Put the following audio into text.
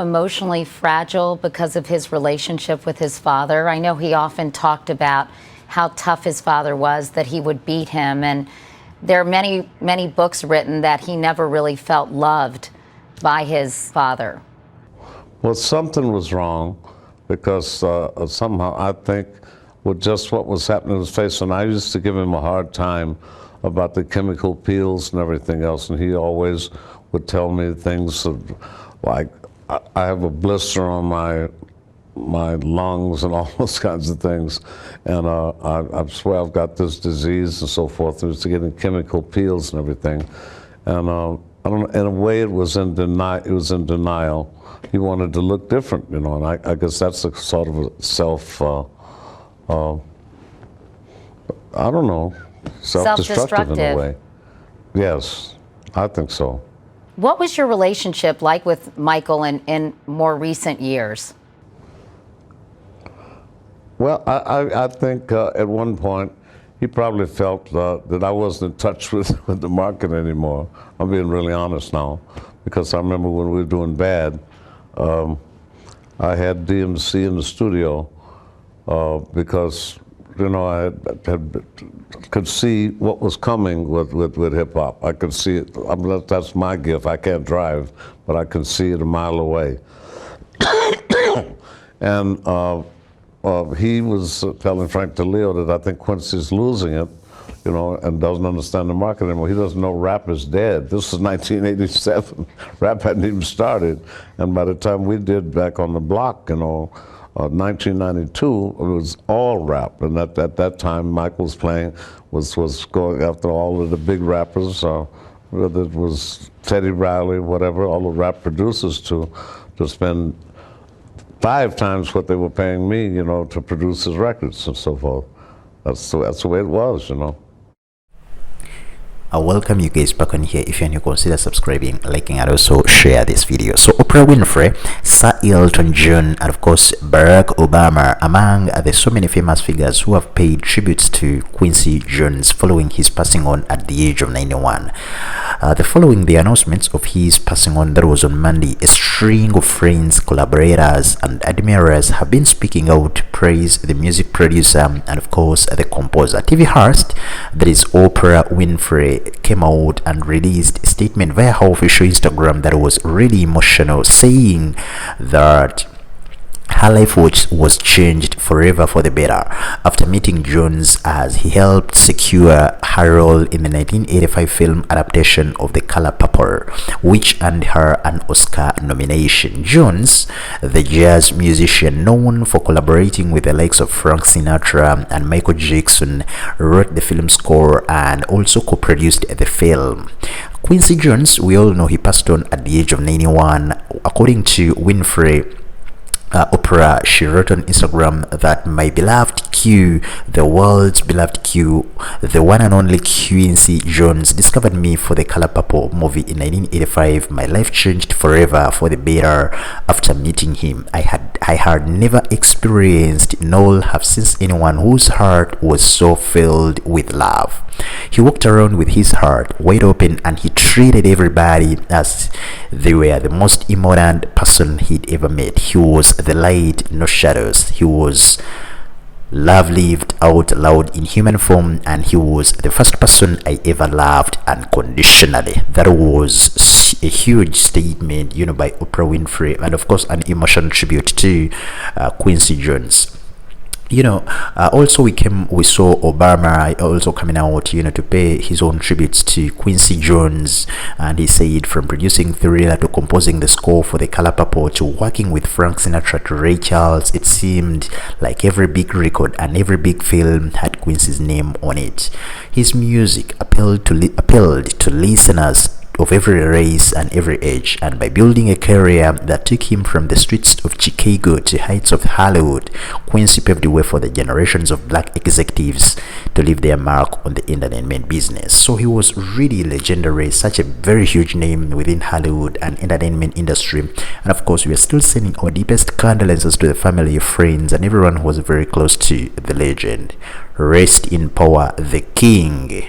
Emotionally fragile because of his relationship with his father. I know he often talked about how tough his father was, that he would beat him, and there are many books written that he never really felt loved by his father. Well, something was wrong because somehow I think with just what was happening in his face, and I used to give him a hard time about the chemical peels and everything else, and he always would tell me things like, I have a blister on my lungs and all those kinds of things, and I swear I've got this disease and so forth. It was getting chemical peels and everything, and I don't know, in a way it was in denial. He wanted to look different, and I guess that's a sort of a I don't know, self-destructive in a way. Yes, I think so. What was your relationship like with Michael in more recent years? Well, I think at one point he probably felt that I wasn't in touch with the market anymore. I'm being really honest now, because I remember when we were doing Bad, I had DMC in the studio because I could see what was coming with hip hop. I could see it. That's my gift. I can't drive, but I can see it a mile away. And he was telling Frank DeLeo that I think Quincy's losing it, and doesn't understand the market anymore. He doesn't know rap is dead. This is 1987. Rap hadn't even started. And by the time we did Back on the Block, 1992, it was all rap. And at that time, Mike was going after all of the big rappers, whether it was Teddy Riley, whatever, all the rap producers to spend 5 times what they were paying me, to produce his records and so forth. That's the way it was, I welcome you guys back on here. If you're new, consider subscribing, liking, and also share this video. So Oprah Winfrey, Sir Elton John, and of course Barack Obama, among the so many famous figures who have paid tributes to Quincy Jones following his passing on at the age of 91. Following the announcements of his passing on that was on Monday, a string of friends, collaborators, and admirers have been speaking out to praise the music producer and of course the composer. TV host, that is Oprah Winfrey, came out and released a statement via her official Instagram that was really emotional, saying that her life was changed forever for the better after meeting Jones, as he helped secure her role in the 1985 film adaptation of The Color Purple, which earned her an Oscar nomination. Jones, the jazz musician known for collaborating with the likes of Frank Sinatra and Michael Jackson, wrote the film score and also co-produced the film. Quincy Jones, we all know he passed on at the age of 91. According to Winfrey, Oprah, she wrote on Instagram that my beloved Q, the world's beloved Q, the one and only Quincy Jones, discovered me for the Color Purple movie in 1985. My life changed forever for the better after meeting him. I had never experienced nor have since anyone whose heart was so filled with love. He walked around with his heart wide open, and he treated everybody as they were the most important person he'd ever met. He was the light, no shadows. He was love lived out loud in human form, and he was the first person I ever loved unconditionally. That was a huge statement, by Oprah Winfrey, and of course an emotional tribute to Quincy Jones. Also we saw Obama also coming out, to pay his own tributes to Quincy Jones, and he said from producing Thriller to composing the score for The Color Purple to working with Frank Sinatra to Ray Charles, it seemed like every big record and every big film had Quincy's name on it. His music appealed to listeners of every race and every age, and by building a career that took him from the streets of Chicago to heights of Hollywood, Quincy paved the way for the generations of black executives to leave their mark on the entertainment business. So he was really legendary, such a very huge name within Hollywood and entertainment industry. And of course, we are still sending our deepest condolences to the family, friends, and everyone who was very close to the legend. Rest in power, the king.